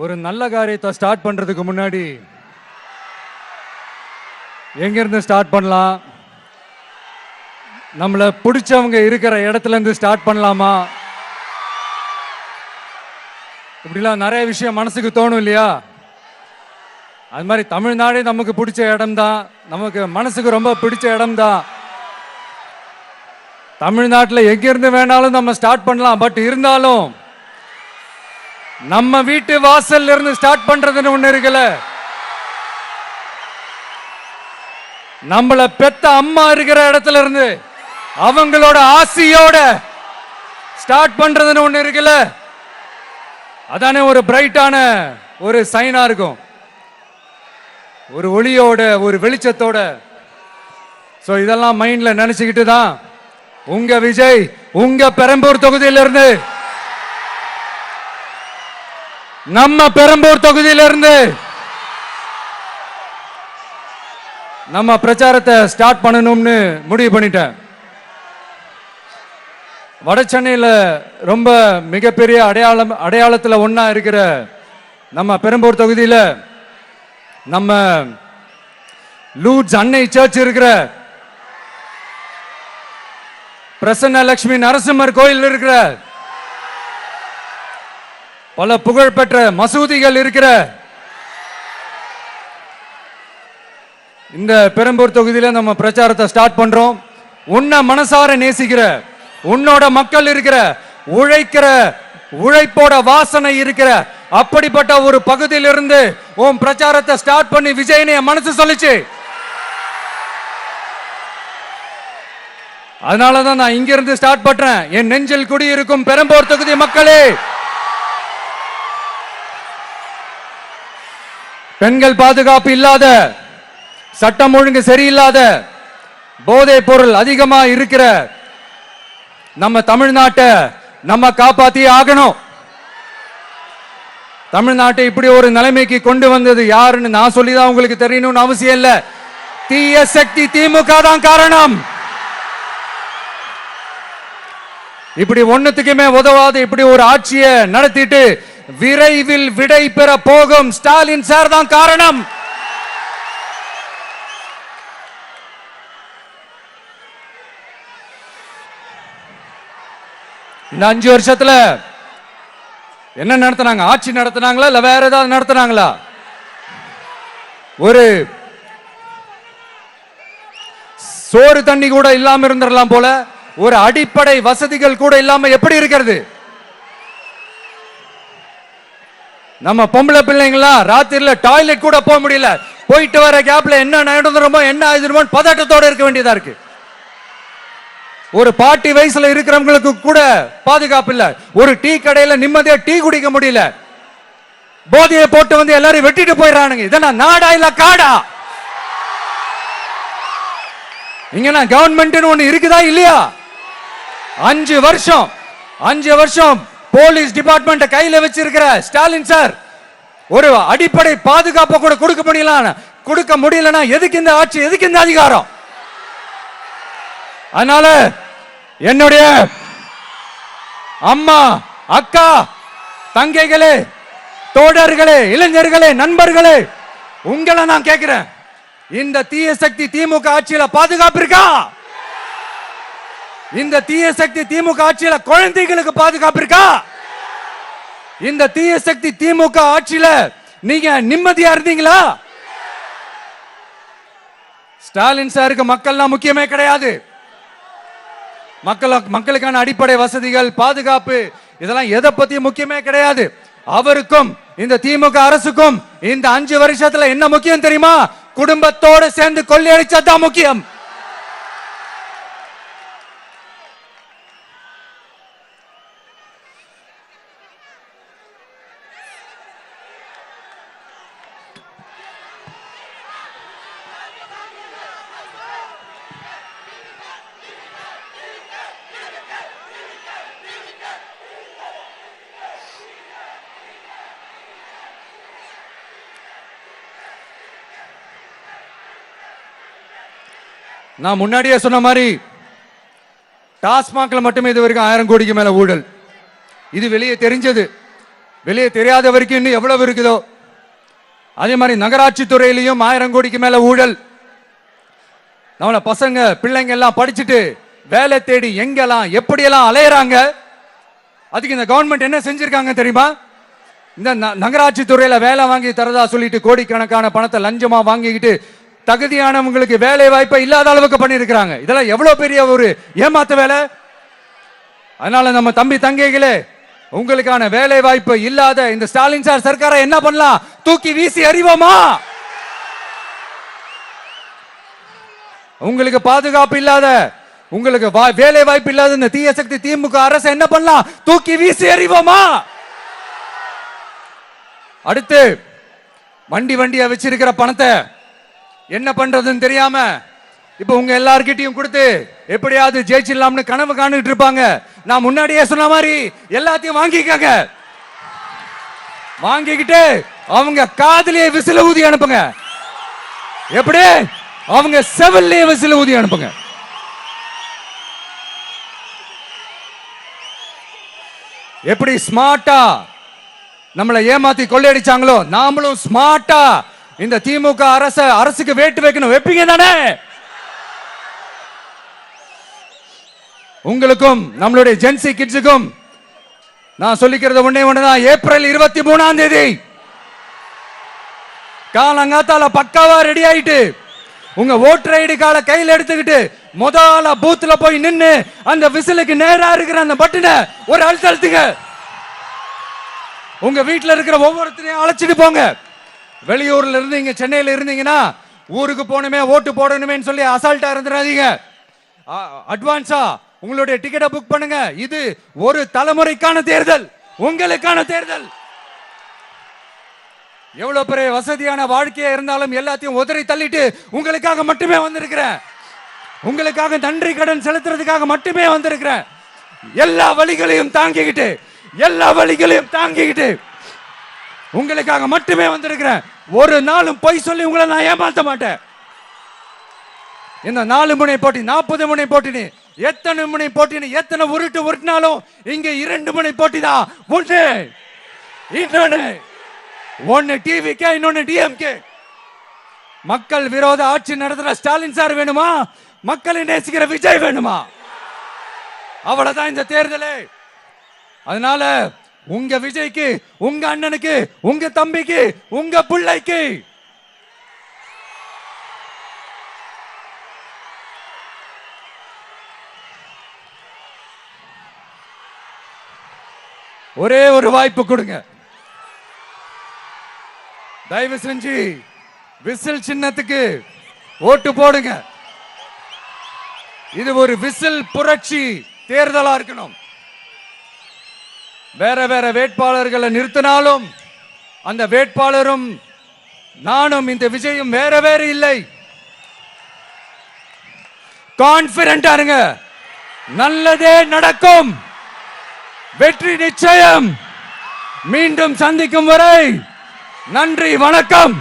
ஒரு நல்ல காரியத்தை ஸ்டார்ட் பண்றதுக்கு முன்னாடி எங்கிருந்து ஸ்டார்ட் பண்ணலாம், நம்மளை பிடிச்சவங்க இருக்கிற இடத்துல இருந்து ஸ்டார்ட் பண்ணலாமா, இப்படிலாம் நிறைய விஷயம் மனசுக்கு தோணும் இல்லையா? அது மாதிரி தமிழ்நாடே நமக்கு பிடிச்ச இடம் தான், நமக்கு மனசுக்கு ரொம்ப பிடிச்ச இடம் தான். தமிழ்நாட்டில் எங்கிருந்து வேணாலும் நம்ம ஸ்டார்ட் பண்ணலாம். பட் இருந்தாலும் நம்ம வீட்டு வாசல்ல இருந்து ஸ்டார்ட் பண்றதுன்னு ஒண்ணு இருக்குல்ல, நம்மள பெத்த அம்மா இருக்கிற இடத்துல இருந்து அவங்களோட ஆசையோட ஸ்டார்ட் பண்றதுன்னு ஒண்ணு இருக்குல்ல, அதானே ஒரு பிரைட்டான ஒரு சைனா இருக்கும், ஒரு ஒளியோட ஒரு வெளிச்சத்தோட. சோ இதெல்லாம் மைண்ட்ல நினைச்சுக்கிட்டு தான் உங்க விஜய் உங்க பெரம்பூர் தொகுதியிலிருந்து, நம்ம பெரம்பூர் தொகுதியிலிருந்து நம்ம பிரச்சாரத்தை ஸ்டார்ட் பண்ணணும்னு முடிவு பண்ணிட்டேன். வட சென்னையில ரொம்ப மிகப்பெரிய அடையாளத்தில் ஒன்னா இருக்கிற நம்ம பெரம்பூர் தொகுதியில நம்ம லூட்ஸ் அன்னை சர்ச் இருக்கிற, பிரசன்ன லட்சுமி நரசிம்மர் கோயில் இருக்கிற, பல புகழ்பெற்ற மசூதிகள் இருக்கிற இந்த பெரம்பூர் தொகுதியில நம்ம பிரச்சாரத்தை ஸ்டார்ட் பண்றோம். உன்னை மனசார நேசிக்கிற, உன்னோட மக்கள் இருக்கிற, உழைக்கிற, உழைப்போட வாசனை இருக்கிற அப்படிப்பட்ட ஒரு பகுதியிலிருந்து உன் பிரச்சாரத்தை ஸ்டார்ட் பண்ணி விஜயனை மனசு சொல்லிச்சு. அதனாலதான் நான் இங்க இருந்து ஸ்டார்ட் பண்றேன். என் நெஞ்சில் குடியிருக்கும் பெரம்பூர் தொகுதி மக்களே, பெண்கள் பாதுகாப்பு இல்லாத, சட்டம் ஒழுங்கு சரியில்லாத, போதை பொருள் அதிகமா இருக்கிற நம்ம தமிழ்நாட்டை நம்ம காப்பாத்தி ஆகணும். தமிழ்நாட்டை இப்படி ஒரு நிலைமைக்கு கொண்டு வந்தது யாருன்னு நான் சொல்லிதான் உங்களுக்கு தெரியணும்னு அவசியம் இல்ல. தீய சக்தி திமுக தான் காரணம். இப்படி ஒண்ணுத்துக்குமே உதவாத இப்படி ஒரு ஆட்சியை நடத்திட்டு விரைவில் விடை பெற போகும் ஸ்டாலின் சார் தான் காரணம். இந்த 5 வருஷத்துல என்ன நடத்தினாங்க? ஆட்சி நடத்தினாங்களா இல்ல வேற ஏதாவது நடத்தினாங்களா? ஒரு சோறு தண்ணி கூட இல்லாம இருந்திரலாம் போல, ஒரு அடிப்படை வசதிகள் கூட இல்லாம எப்படி இருக்கிறது? நம்ம பொம்பளை பிள்ளைங்களா ராத்திரில டாய்லெட் கூட போக முடியல. போயிட்டு வர கேப்ல என்ன நடந்துருமோ என்ன ஆயிடுமோ பதட்டத்தோட இருக்க வேண்டியதா இருக்கு. ஒரு பாட்டி வயசுல இருக்கிறவங்களுக்கு கூட பாதுகாப்பு இல்ல. ஒரு டீ கடையில நிம்மதியா டீ குடிக்க முடியல. போதையை போட்டு வந்து எல்லாரும் வெட்டிட்டு போயிடறானுங்க. இதெல்லாம் நாடா இல்ல காடா? இங்க கவர்மெண்ட் ஒண்ணு இருக்குதா இல்லையா? 5 வருஷம் போலீஸ் டிபார்ட்மெண்ட் கையில வச்சிருக்கிற ஸ்டாலின் சார் ஒரு அடிப்படை பாதுகாப்பை கூட கொடுக்க முடியலன்னா எதுக்கு இந்த ஆட்சி, எதுக்கு இந்த அதிகாரம்? அதனால என்னுடைய அம்மா, அக்கா, தங்கைகளே, தோழர்களே, இளைஞர்களே, நண்பர்களே, உங்களை நான் கேட்கிறேன், இந்த தீய சக்தி திமுக ஆட்சியில பாதுகாப்பு இருக்கா? இந்த தீய சக்தி திமுக ஆட்சியில குழந்தைகளுக்கு பாதுகாப்பு இருக்கா? இந்த தீய சக்தி திமுக ஆட்சியில நீங்க நிம்மதியா இருந்தீங்களா? ஸ்டாலின் சாருக்கு மக்கள்லாம் முக்கியமே கிடையாது. மக்களுக்கான அடிப்படை வசதிகள், பாதுகாப்பு, இதெல்லாம் எதை பத்தி முக்கியமே கிடையாது. அவருக்கும் இந்த திமுக அரசுக்கும் இந்த 5 வருஷத்துல என்ன முக்கியம் தெரியுமா? குடும்பத்தோடு சேர்ந்து கொள்ளையடிச்சதான் முக்கியம். நான் முன்னாடியே சொன்ன மாதிரி டாஸ்மாக்ல மட்டுமே இது வரைக்கும் 1000 கோடிக்கு மேல ஊழல். இது வெளியே தெரிஞ்சது. வெளியே தெரியாதவருக்கு இன்னும் எவ்வளவு இருக்குதோ. அதே மாதிரி நகராட்சி துறையிலையும் 1000 கோடிக்கு மேல ஊழல். நம்மள பசங்க பிள்ளைங்க எல்லாம் படிச்சுட்டு வேலை தேடி எங்கெல்லாம் எப்படியெல்லாம் அலையறாங்க. அதுக்கு இந்த கவர்மெண்ட் என்ன செஞ்சிருக்காங்க தெரியுமா? இந்த நகராட்சி துறையில வேலை வாங்கி தரதா சொல்லிட்டு கோடிக்கணக்கான பணத்தை லஞ்சமா வாங்கிக்கிட்டு தகுதியானவங்களுக்கு வேலை வாய்ப்பை இல்லாத அளவுக்கு பண்ணிருக்காங்க. இதெல்லாம் எவ்வளவு பெரிய ஒரு ஏமாத்த வேலை. அதனால நம்ம தம்பி தங்கைகளே, உங்களுக்கான வேலை வாய்ப்பு இல்லாத இந்த ஸ்டாலின் சார் சர்க்காரை என்ன பண்ணலாம்? தூக்கி வீசி அறிவோமா? உங்களுக்கு பாதுகாப்பு இல்லாத, உங்களுக்கு வேலை வாய்ப்பு இல்லாத இந்த தீய சக்தி திமுக அரசு என்ன பண்ணலாம்? தூக்கி வீசி அறிவோமா? அடுத்து வண்டியா வச்சிருக்கிற பணத்தை என்ன பண்றதுன்னு தெரியாம இப்ப உங்க எல்லார்கிட்டையும் கொடுத்து எப்படியாவது ஜெயிச்சிடலாம்னு கனவு காணிட்டு இருப்பாங்க. நான் முன்னாடியே சொன்ன மாதிரி எல்லாத்தையும் வாங்கிக்கங்க. வாங்கிக்கிட்டு அவங்க காதுலயே விசில ஊதி அனுப்புங்க. எப்படி? அவங்க செவல்லே விசில ஊதி அனுப்புங்க. எப்படி ஸ்மார்ட்டா நம்மளை ஏமாத்தி கொள்ளையடிச்சாங்களோ, நாமளும் ஸ்மார்ட்டா இந்த திமுக அரசுக்கு வேட்டு வைக்கணும். வைப்பீங்க தானே? உங்களுக்கும் நம்மளுடைய ஜென்சி கிட்ஸுக்கும் நான் சொல்லிக்கிறது ஒண்ணுதான். ஏப்ரல் 23 காலங்காத்தால பக்காவா ரெடி ஆயிட்டு உங்க ஓட்டர் ஐடி கார்டை கையில் எடுத்துக்கிட்டு முதல்ல பூத்துல போய் நின்னு அந்த விசிலுக்கு நேரா இருக்கிற அந்த பட்டனை ஒரு அழுத்துங்க. உங்க வீட்டுல இருக்கிற ஒவ்வொருத்தரையும் அழைச்சிட்டு போங்க. வெளியூர்ல இருந்து இங்க சென்னையில இருந்தீங்கன்னா ஊருக்கு போகணுமே ஓட்டு போடணுமே சொல்லி அசால்ட்டா இருந்துடாதீங்க. அட்வான்ஸா உங்களுடைய டிக்கெட்டை புக் பண்ணுங்க. இது ஒரு தலைமுறைக்கான தேர்தல், உங்களுக்கான தேர்தல். எவ்வளவு பெரிய வசதியான வாழ்க்கையா இருந்தாலும் எல்லாத்தையும் உதறி தள்ளிட்டு உங்களுக்காக மட்டுமே வந்திருக்கிறேன். உங்களுக்காக நன்றி கடன் செலுத்துறதுக்காக மட்டுமே வந்திருக்கிறேன். எல்லா வழிகளையும் தாங்கிக்கிட்டு உங்களுக்காக மட்டுமே வந்திருக்கிறேன். ஒரு நாளும் பொய் சொல்லி உங்களை நான் ஏமாத்த மாட்டேன். இந்த 4 முனை போட்டி 40 முனை போட்டி எத்தனை முனை போட்டி எத்தனை உருட்டினாலும் இங்க 2 முனை போட்டி தான். ஒன்னு டிவிகே, இன்னொன்னு டிஎம்கே. மக்கள் விரோத ஆட்சி நடத்துற ஸ்டாலின் சார் வேணுமா? மக்களை நேசிக்கிற விஜய் வேணுமா? அவ்வளவுதான் இந்த தேர்தலே. அதனால உங்க விஜய்க்கு, உங்க அண்ணனுக்கு, உங்க தம்பிக்கு, உங்க பிள்ளைக்கு ஒரே ஒரு வாய்ப்பு கொடுங்க. தயவு செஞ்சு விசில் சின்னத்துக்கு ஓட்டு போடுங்க. இது ஒரு விசில் புரட்சி தேர்தலா இருக்கணும். வேற வேட்பாளர்களை நிறுத்தினாலும் அந்த வேட்பாளரும் நானும் இந்த விஜயும் வேற இல்லை. கான்பிடென்டா இருங்க. நல்லதே நடக்கும். வெற்றி நிச்சயம். மீண்டும் சந்திக்கும் வரை நன்றி, வணக்கம்.